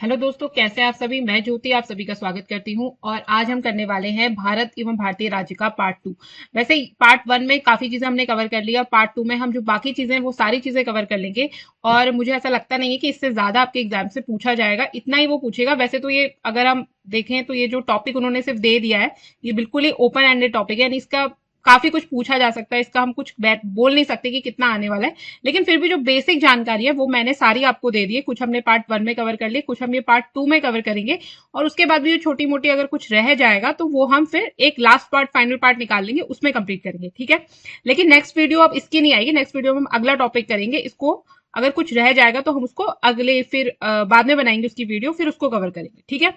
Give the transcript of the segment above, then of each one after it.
Hello दोस्तों, कैसे हैं आप सभी। मैं ज्योति आप सभी का स्वागत करती हूं और आज हम करने वाले हैं भारत एवं भारतीय राज्य का पार्ट 2। वैसे पार्ट 1 में काफी चीजें हमने कवर कर लिया और पार्ट 2 में हम जो बाकी चीजें हैं वो सारी चीजें कवर कर लेंगे। और मुझे ऐसा लगता नहीं है कि इससे ज्यादा आपके एग्जाम से पूछा जाएगा, इतना ही वो पूछेगा। वैसे तो ये अगर हम देखें तो ये जो टॉपिक उन्होंने सिर्फ दे दिया है ये बिल्कुल ही ओपन एंडेड टॉपिक है, यानी इसका काफी कुछ पूछा जा सकता है। इसका हम कुछ बोल नहीं सकते कि कितना आने वाला है, लेकिन फिर भी जो बेसिक जानकारी है वो मैंने सारी आपको दे दी है। कुछ हमने पार्ट 1 में कवर कर ली, कुछ हम ये पार्ट 2 में कवर करेंगे और उसके बाद भी जो छोटी मोटी अगर कुछ रह जाएगा तो वो हम फिर एक लास्ट पार्ट, फाइनल पार्ट निकाल लेंगे, उसमें कंप्लीट करेंगे, ठीक है। लेकिन नेक्स्ट वीडियो अब इसकी नहीं आएगी, नेक्स्ट वीडियो में हम अगला टॉपिक करेंगे। इसको अगर कुछ रह जाएगा तो हम उसको अगले फिर बाद में बनाएंगे उसकी वीडियो, फिर उसको कवर करेंगे, ठीक है।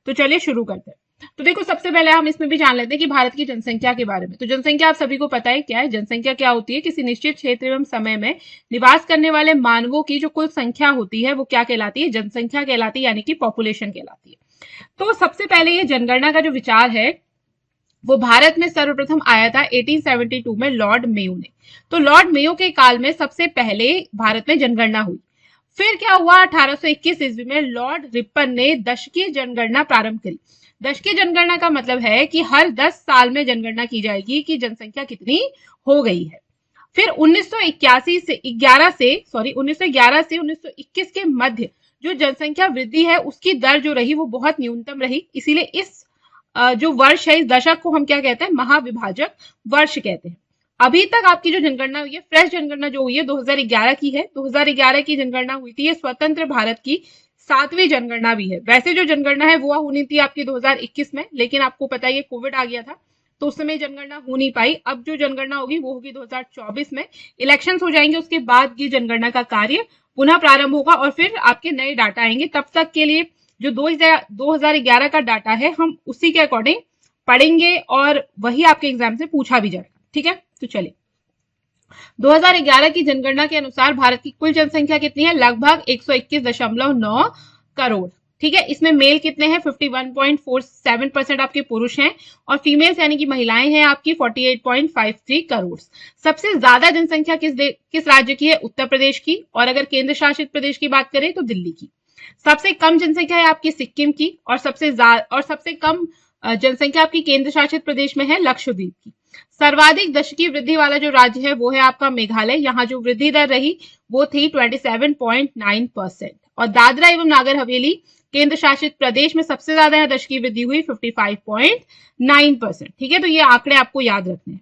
तो चलिए शुरू करते हैं। तो देखो, सबसे पहले हम इसमें भी जान लेते हैं कि भारत की जनसंख्या के बारे में। तो जनसंख्या आप सभी को पता है क्या है। जनसंख्या क्या होती है? किसी निश्चित क्षेत्र एवं समय में निवास करने वाले मानवों की जो कुल संख्या होती है वो क्या कहलाती है? जनसंख्या कहलाती है, यानी कि पॉपुलेशन कहलाती है। तो सबसे पहले ये जनगणना का जो विचार है वो भारत में सर्वप्रथम आया था 1872 में लॉर्ड मेयो ने। तो लॉर्ड मेयो के काल में सबसे पहले भारत में जनगणना हुई। फिर क्या हुआ? 1821 ईस्वी में लॉर्ड रिपन ने दशकीय जनगणना प्रारंभ करी। दशकीय जनगणना का मतलब है कि हर 10 साल में जनगणना की जाएगी कि जनसंख्या कितनी हो गई है। फिर 1911 से 1921 के मध्य जो जनसंख्या वृद्धि है उसकी दर जो रही वो बहुत न्यूनतम रही। इसीलिए इस जो वर्ष है, इस दशक को हम क्या कहते हैं? महाविभाजक वर्ष कहते हैं। अभी तक आपकी जो जनगणना हुई है, फ्रेश जनगणना जो हुई है 2011 की है। 2011 की जनगणना हुई थी, ये स्वतंत्र भारत की 7वीं जनगणना भी है। वैसे जो जनगणना है वो होनी थी आपकी 2021 में, लेकिन आपको पता है ये कोविड आ गया था तो उस समय जनगणना हो नहीं पाई। अब जो जनगणना होगी वो होगी 2024 में। इलेक्शंस हो जाएंगे, उसके बाद ये जनगणना का कार्य पुनः प्रारंभ होगा और फिर आपके नए डाटा आएंगे। तब तक के लिए जो 2011 का डाटा है हम उसी के अकॉर्डिंग पढ़ेंगे और वही आपके एग्जाम से पूछा भी जाएगा, ठीक है। तो चलिए, 2011 की जनगणना के अनुसार भारत की कुल जनसंख्या कितनी है? लगभग 121.9 करोड़, ठीक है। इसमें मेल कितने हैं? 51.47% आपके पुरुष हैं और फीमेल्स यानी कि महिलाएं हैं आपकी 48.53 करोड़। सबसे ज्यादा जनसंख्या किस राज्य की है? उत्तर प्रदेश की। और अगर केंद्र शासित प्रदेश की बात करें तो दिल्ली की। सबसे कम जनसंख्या है आपकी सिक्किम की और सबसे कम जनसंख्या आपकी केंद्र शासित प्रदेश में है लक्षद्वीप की। सर्वाधिक दशकीय वृद्धि वाला जो राज्य है वो है आपका मेघालय। यहाँ जो वृद्धि दर रही वो थी 27.9%। और दादरा एवं नागर हवेली केंद्र शासित प्रदेश में सबसे ज्यादा यहाँ दशकीय वृद्धि हुई 55.9%, ठीक है। तो ये आंकड़े आपको याद रखने हैं।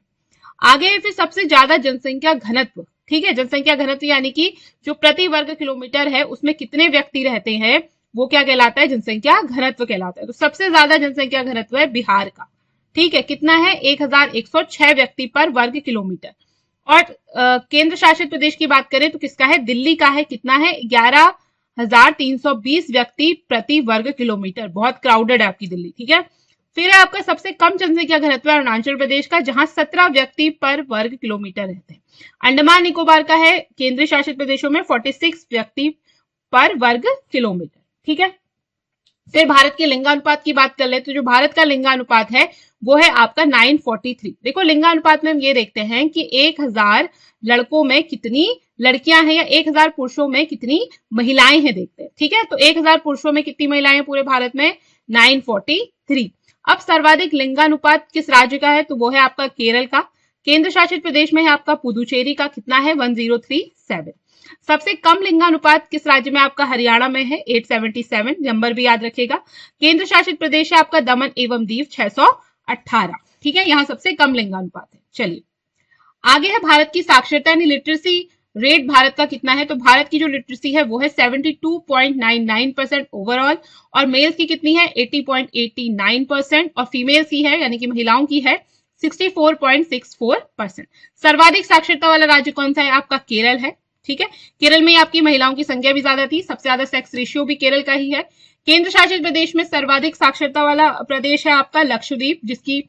आगे फिर सबसे ज्यादा जनसंख्या घनत्व, ठीक है। जनसंख्या घनत्व यानी कि जो प्रति वर्ग किलोमीटर है उसमें कितने व्यक्ति रहते हैं वो क्या कहलाता है? जनसंख्या घनत्व कहलाता है। तो सबसे ज्यादा जनसंख्या घनत्व है बिहार का, ठीक है। कितना है? 1106 व्यक्ति पर वर्ग किलोमीटर। और केंद्र शासित प्रदेश की बात करें तो किसका है? दिल्ली का है। कितना है? 11,320 व्यक्ति प्रति वर्ग किलोमीटर। बहुत क्राउडेड है आपकी दिल्ली, ठीक है। फिर है आपका सबसे कम जनसंख्या घनत्व अरुणाचल प्रदेश का, जहां 17 व्यक्ति पर वर्ग किलोमीटर रहते हैं। अंडमान निकोबार का है केंद्र शासित प्रदेशों में 46 व्यक्ति पर वर्ग किलोमीटर, ठीक है। फिर भारत के लिंगानुपात की बात कर ले तो जो भारत का लिंगानुपात है वो है आपका 943। देखो, लिंगानुपात में हम ये देखते हैं कि 1000 लड़कों में कितनी लड़कियां हैं या 1000 पुरुषों में कितनी महिलाएं हैं, देखते हैं, ठीक है। तो 1000 पुरुषों में कितनी महिलाएं हैं पूरे भारत में? 943। अब सर्वाधिक लिंगानुपात किस राज्य का है? तो वो है आपका केरल का। केंद्र शासित प्रदेश में है आपका पुदुचेरी का। कितना है? 1037। सबसे कम लिंगानुपात किस राज्य में? आपका हरियाणा में है 877, नंबर भी याद रखेगा। केंद्र शासित प्रदेश है आपका दमन एवं दीव 618, ठीक है। यहाँ सबसे कम लिंगानुपात है। चलिए आगे है भारत की साक्षरता यानी लिटरेसी रेट भारत का कितना है? तो भारत की जो लिटरेसी है वो है 72.99% ओवरऑल। और मेल्स की कितनी है? 80.89% और फीमेल्स की है यानी कि महिलाओं की है 64.64%। सर्वाधिक साक्षरता वाला राज्य कौन सा है? आपका केरल है, ठीक है। केरल में आपकी महिलाओं की संख्या भी ज्यादा थी, सबसे ज्यादा सेक्स रेशियो भी केरल का ही है। केंद्र शासित प्रदेश में सर्वाधिक साक्षरता वाला प्रदेश है आपका लक्षद्वीप, जिसकी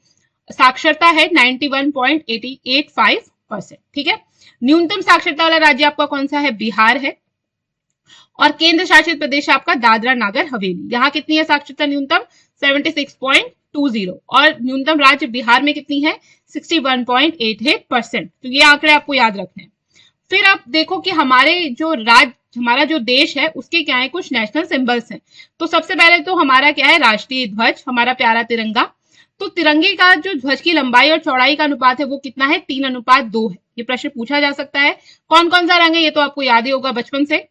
साक्षरता है 91.85%, ठीक है। न्यूनतम साक्षरता वाला राज्य आपका कौन सा है? बिहार है। और केंद्र शासित प्रदेश आपका दादरा नागर हवेली। यहाँ कितनी है साक्षरता न्यूनतम? 76.20। और न्यूनतम राज्य बिहार में कितनी है? 61.88%। तो ये आंकड़े आपको याद रखने हैं। फिर आप देखो कि हमारे जो राज्य हमारा जो देश है उसके क्या है, कुछ नेशनल सिंबल्स हैं। तो सबसे पहले तो हमारा क्या है, राष्ट्रीय ध्वज, हमारा प्यारा तिरंगा। तो तिरंगे का जो ध्वज की लंबाई और चौड़ाई का अनुपात है वो कितना है, 3:2 है। ये प्रश्न पूछा जा सकता है। कौन कौन सा रंग है, ये तो आपको याद ही होगा बचपन से।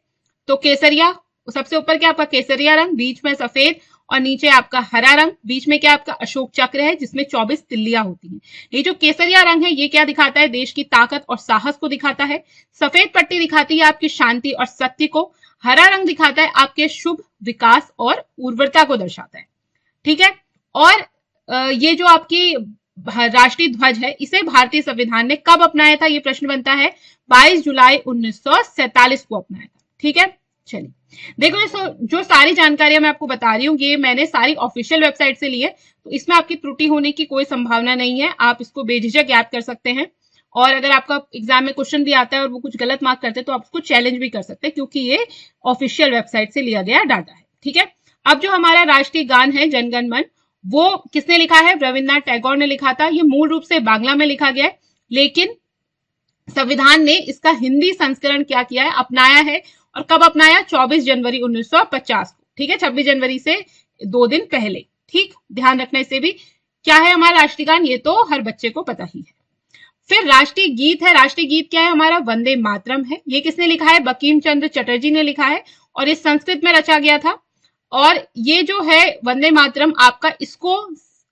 तो केसरिया, सबसे ऊपर क्या आपका केसरिया रंग, बीच में सफेद और नीचे आपका हरा रंग, बीच में क्या आपका अशोक चक्र है जिसमें 24 तिल्लियां होती हैं। ये जो केसरिया रंग है ये क्या दिखाता है, देश की ताकत और साहस को दिखाता है। सफेद पट्टी दिखाती है आपकी शांति और सत्य को। हरा रंग दिखाता है आपके शुभ, विकास और उर्वरता को दर्शाता है। ठीक है। और ये जो आपकी राष्ट्रीय ध्वज है इसे भारतीय संविधान ने कब अपनाया था, ये प्रश्न बनता है, 22 जुलाई 1947 को अपनाया था। ठीक है। चलिए देखो, ये जो सारी जानकारियां मैं आपको बता रही हूँ ये मैंने सारी ऑफिशियल वेबसाइट से ली है, तो इसमें आपकी त्रुटि होने की कोई संभावना नहीं है। आप इसको बेझिझक याद कर सकते हैं, और अगर आपका एग्जाम में क्वेश्चन भी आता है और वो कुछ गलत मार्क करते हैं तो आप उसको चैलेंज भी कर सकते हैं, क्योंकि ये ऑफिशियल वेबसाइट से लिया गया डाटा है। ठीक है। अब जो हमारा राष्ट्रीय गान है जनगण मन, वो किसने लिखा है, रविन्द्रनाथ टैगोर ने लिखा था। ये मूल रूप से बांग्ला में लिखा गया है, लेकिन संविधान ने इसका हिंदी संस्करण क्या किया है, अपनाया है। और कब अपनाया, 24 जनवरी 1950 को। ठीक है, 26 जनवरी से 2 दिन पहले। ठीक, ध्यान रखना इसे भी। क्या है हमारा राष्ट्रीय गान, ये तो हर बच्चे को पता ही है। फिर राष्ट्रीय गीत है, राष्ट्रीय गीत क्या है हमारा, वंदे मातरम है। ये किसने लिखा है, बंकिम चंद्र चटर्जी ने लिखा है, और ये संस्कृत में रचा गया था। और ये जो है वंदे मातरम आपका, इसको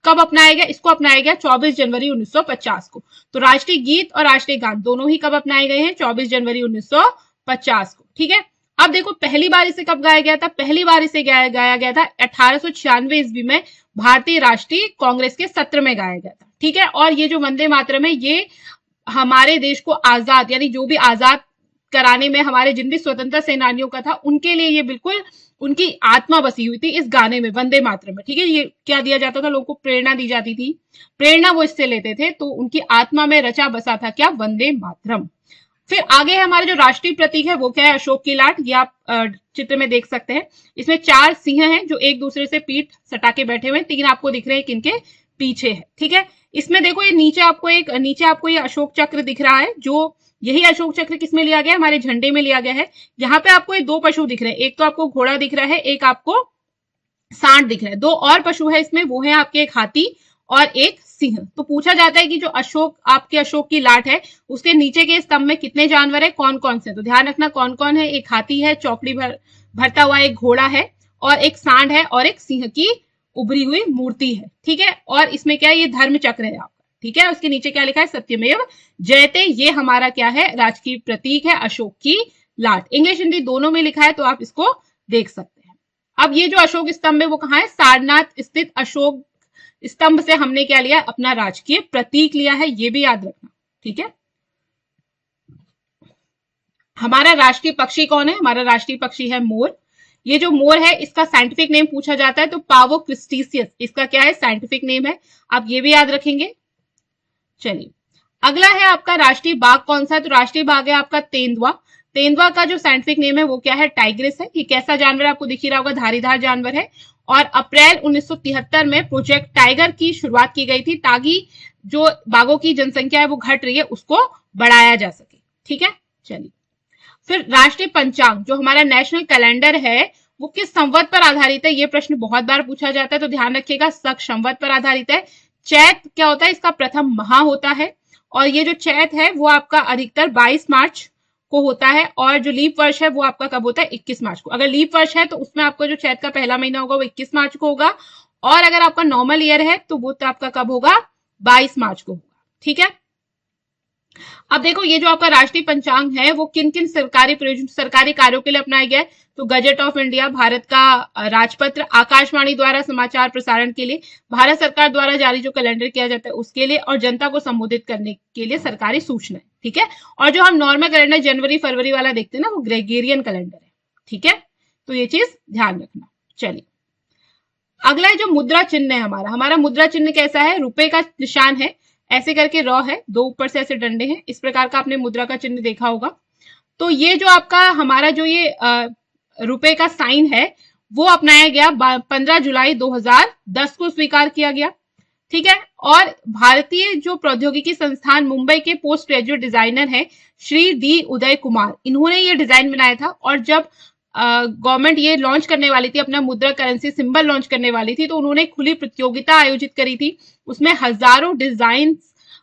कब अपनाया गया, इसको अपनाया गया 24 जनवरी 1950 को। तो राष्ट्रीय गीत और राष्ट्रीय गान दोनों ही कब अपनाए गए हैं, 24 जनवरी 1950 को। ठीक है। अब देखो पहली बार इसे कब गाया गया था, पहली बार इसे गाया गया था 1896 ईस्वी में भारतीय राष्ट्रीय कांग्रेस के सत्र में गाया गया था। ठीक है। और ये जो वंदे मातरम है ये हमारे देश को आजाद, यानी जो भी आजाद कराने में हमारे जिन भी स्वतंत्रता सेनानियों का था, उनके लिए ये बिल्कुल उनकी आत्मा बसी हुई थी इस गाने में, वंदे मातरम में। ठीक है। ये क्या दिया जाता था, लोगों को प्रेरणा दी जाती थी, प्रेरणा वो इससे लेते थे, तो उनकी आत्मा में रचा बसा था क्या, वंदे मातरम। फिर आगे है हमारे जो राष्ट्रीय प्रतीक है वो क्या है, अशोक की लाट। ये आप चित्र में देख सकते हैं। इसमें 4 सिंह हैं जो एक दूसरे से पीठ सटा के बैठे हुए हैं, 3 आपको दिख रहे हैं किनके पीछे है। ठीक है। इसमें देखो ये नीचे आपको ये अशोक चक्र दिख रहा है, जो यही अशोक चक्र किसमें लिया गया है, हमारे झंडे में लिया गया है। यहाँ पे आपको ये 2 पशु दिख रहे हैं, एक तो आपको घोड़ा दिख रहा है, एक आपको सांड दिख रहा है। 2 और पशु है इसमें, वो है आपके एक हाथी और एक सिंह। तो पूछा जाता है कि जो अशोक की लाट है उसके नीचे के स्तंभ में कितने जानवर है, कौन कौन से। तो ध्यान रखना कौन कौन है, एक हाथी है, चौकड़ी भरता हुआ एक घोड़ा है, और एक सांड है, और एक सिंह की उभरी हुई मूर्ति है। ठीक है। और इसमें क्या है, ये धर्म चक्र है आपका। ठीक है। उसके नीचे क्या लिखा है, सत्यमेव जयते। ये हमारा क्या है, राजकीय प्रतीक है, अशोक की लाट। इंग्लिश हिंदी दोनों में लिखा है, तो आप इसको देख सकते हैं। अब ये जो अशोक स्तंभ है वो कहाँ है, सारनाथ स्थित अशोक स्तंभ से हमने क्या लिया, अपना राजकीय प्रतीक लिया है, ये भी याद रखना। ठीक है। हमारा राष्ट्रीय पक्षी कौन है, हमारा राष्ट्रीय पक्षी है मोर। ये जो मोर है इसका साइंटिफिक नेम पूछा जाता है, तो पावो क्रिस्टीसियस इसका क्या है, साइंटिफिक नेम है। आप ये भी याद रखेंगे। चलिए अगला है आपका राष्ट्रीय बाघ कौन सा है, तो राष्ट्रीय बाघ है आपका तेंदुआ। तेंदुआ का जो साइंटिफिक नेम है वो क्या है, टाइग्रिस है। ये कैसा जानवर है, आपको दिख ही रहा होगा, धारीदार जानवर है। और अप्रैल 1973 में प्रोजेक्ट टाइगर की शुरुआत की गई थी, ताकि जो बाघों की जनसंख्या है वो घट रही है उसको बढ़ाया जा सके। ठीक है। चलिए फिर राष्ट्रीय पंचांग, जो हमारा नेशनल कैलेंडर है वो किस संवत पर आधारित है, ये प्रश्न बहुत बार पूछा जाता है, तो ध्यान रखिएगा शक संवत पर आधारित है। चैत क्या होता है, इसका प्रथम माह होता है, और ये जो चैत है वो आपका अधिकतर 22 मार्च को होता है, और जो लीप वर्ष है वो आपका कब होता है, 21 मार्च को। अगर लीप वर्ष है तो उसमें आपका जो चैत का पहला महीना होगा वो 21 मार्च को होगा, और अगर आपका नॉर्मल ईयर है तो वो तो आपका कब होगा, 22 मार्च को होगा। ठीक है। अब देखो ये जो आपका राष्ट्रीय पंचांग है वो किन किन सरकारी कार्यों के लिए अपनाया गया है, तो गजट ऑफ इंडिया, भारत का राजपत्र, आकाशवाणी द्वारा समाचार प्रसारण के लिए, भारत सरकार द्वारा जारी जो कैलेंडर किया जाता है उसके लिए, और जनता को संबोधित करने के लिए सरकारी सूचनाएं। ठीक है। और जो हम नॉर्मल कैलेंडर जनवरी फरवरी वाला देखते हैं ना, वो ग्रेगोरियन कैलेंडर है। ठीक है। तो ये चीज ध्यान रखना। चलिए अगला है जो मुद्रा चिन्ह है हमारा मुद्रा चिन्ह कैसा है, रुपए का निशान है, ऐसे करके रॉ है, 2 ऊपर से ऐसे डंडे हैं, इस प्रकार का आपने मुद्रा का चिन्ह देखा होगा। तो ये जो आपका हमारा जो ये रुपए का साइन है वो अपनाया गया 15 जुलाई 2010 को स्वीकार किया गया। ठीक है। और भारतीय जो प्रौद्योगिकी संस्थान मुंबई के पोस्ट ग्रेजुएट डिजाइनर हैं श्री डी उदय कुमार, इन्होंने ये डिजाइन बनाया था। और जब गवर्नमेंट ये लॉन्च करने वाली थी, अपना मुद्रा करेंसी सिंबल लॉन्च करने वाली थी, तो उन्होंने खुली प्रतियोगिता आयोजित करी थी। उसमें हजारों डिजाइन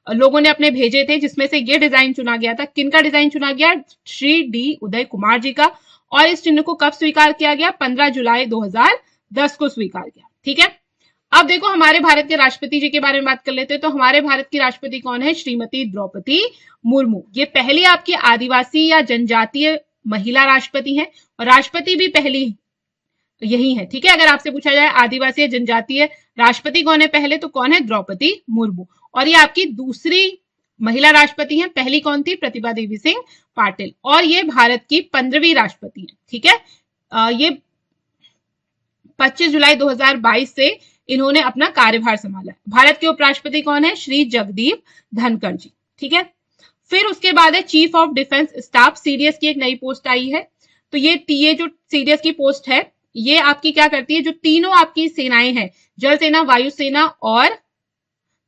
लोगों ने अपने भेजे थे, जिसमें से ये डिजाइन चुना गया था। किनका डिजाइन चुना गया? श्री डी उदय कुमार जी का। और इस चिन्ह को कब स्वीकार किया गया? 15 जुलाई 2010 को स्वीकार किया। ठीक है, अब देखो हमारे भारत के राष्ट्रपति जी के बारे में बात कर लेते हैं। तो हमारे भारत की राष्ट्रपति कौन है? श्रीमती द्रौपदी मुर्मू। ये पहली आपकी आदिवासी या जनजातीय महिला राष्ट्रपति हैं, और राष्ट्रपति भी पहली यही है। ठीक है, अगर आपसे पूछा जाए आदिवासी या जनजातीय राष्ट्रपति कौन है पहले, तो कौन है? द्रौपदी मुर्मू। और ये आपकी दूसरी महिला राष्ट्रपति हैं। पहली कौन थी? प्रतिभा देवी सिंह पाटिल। और ये भारत की 15वीं राष्ट्रपति है। ठीक है, ये 25 जुलाई 2022 से इन्होंने अपना कार्यभार संभाला। भारत के उपराष्ट्रपति कौन है? श्री जगदीप धनखड़ जी। ठीक है, फिर उसके बाद है chief of defence staff, CDS की एक नई पोस्ट आई है। तो ये जो सीडीएस की पोस्ट है, ये आपकी क्या करती है? जो तीनों आपकी सेनाएं हैं, जल सेना, वायुसेना और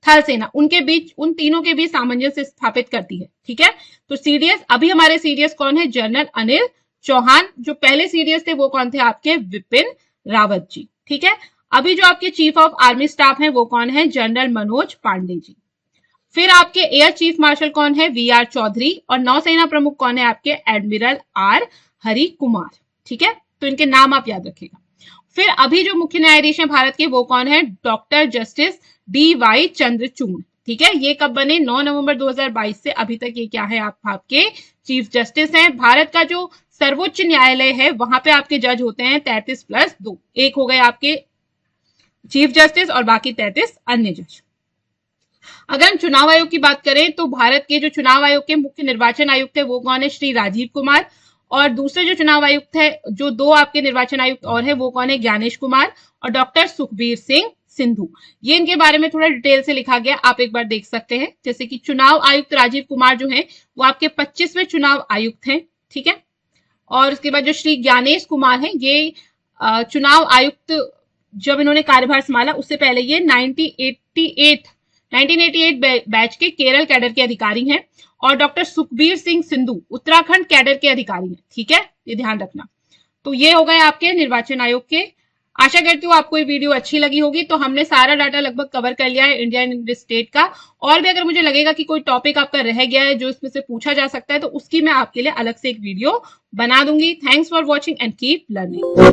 थल सेना, उनके बीच, उन तीनों के बीच सामंजस्य स्थापित करती है। ठीक है, तो सीडीएस, अभी हमारे सीडीएस कौन है? जनरल अनिल चौहान। जो पहले सीडीएस थे वो कौन थे? आपके विपिन रावत जी। ठीक है, अभी जो आपके चीफ ऑफ आर्मी स्टाफ है वो कौन है? जनरल मनोज पांडे जी। फिर आपके एयर चीफ मार्शल कौन है? V R Chaudhary. और नौसेना प्रमुख कौन है? आपके एडमिरल आर हरि कुमार। ठीक है, तो इनके नाम आप याद रखिएगा। फिर अभी जो मुख्य न्यायाधीश है भारत के वो कौन है? Doctor justice D Y Chandrachud. ठीक है, ये कब बने? 9 नवंबर 2022 से अभी तक ये क्या है? आपके चीफ जस्टिस हैं। भारत का जो सर्वोच्च न्यायालय है वहां पे आपके जज होते हैं 33+2, एक हो गए आपके चीफ जस्टिस और बाकी 33 अन्य जज। अगर हम चुनाव आयोग की बात करें तो भारत के जो चुनाव आयोग के मुख्य निर्वाचन आयुक्त है वो कौन है? श्री राजीव कुमार। और दूसरे जो चुनाव आयुक्त है, जो दो आपके निर्वाचन आयुक्त और है, वो कौन है? ज्ञानेश कुमार और डॉक्टर सुखबीर सिंह सिंधु। ये इनके बारे में थोड़ा डिटेल से लिखा गया, आप एक बार देख सकते हैं। जैसे कि चुनाव आयुक्त राजीव कुमार जो है वो आपके 25वें चुनाव आयुक्त हैं। ठीक है, और उसके बाद जो श्री ज्ञानेश कुमार है, ये चुनाव आयुक्त जब इन्होंने कार्यभार संभाला उससे पहले ये 1988 बैच के केरल कैडर के अधिकारी हैं। और डॉक्टर सुखबीर सिंह सिंधु उत्तराखंड कैडर के अधिकारी हैं। ठीक है, ये ध्यान रखना। तो ये हो गए आपके निर्वाचन आयोग के। आशा करती हूँ आपको ये वीडियो अच्छी लगी होगी। तो हमने सारा डाटा लगभग कवर कर लिया है इंडिया एंड स्टेट का। और भी अगर मुझे लगेगा कि कोई टॉपिक आपका रह गया है जो इसमें से पूछा जा सकता है, तो उसकी मैं आपके लिए अलग से एक वीडियो बना दूंगी। Thanks for watching and keep learning.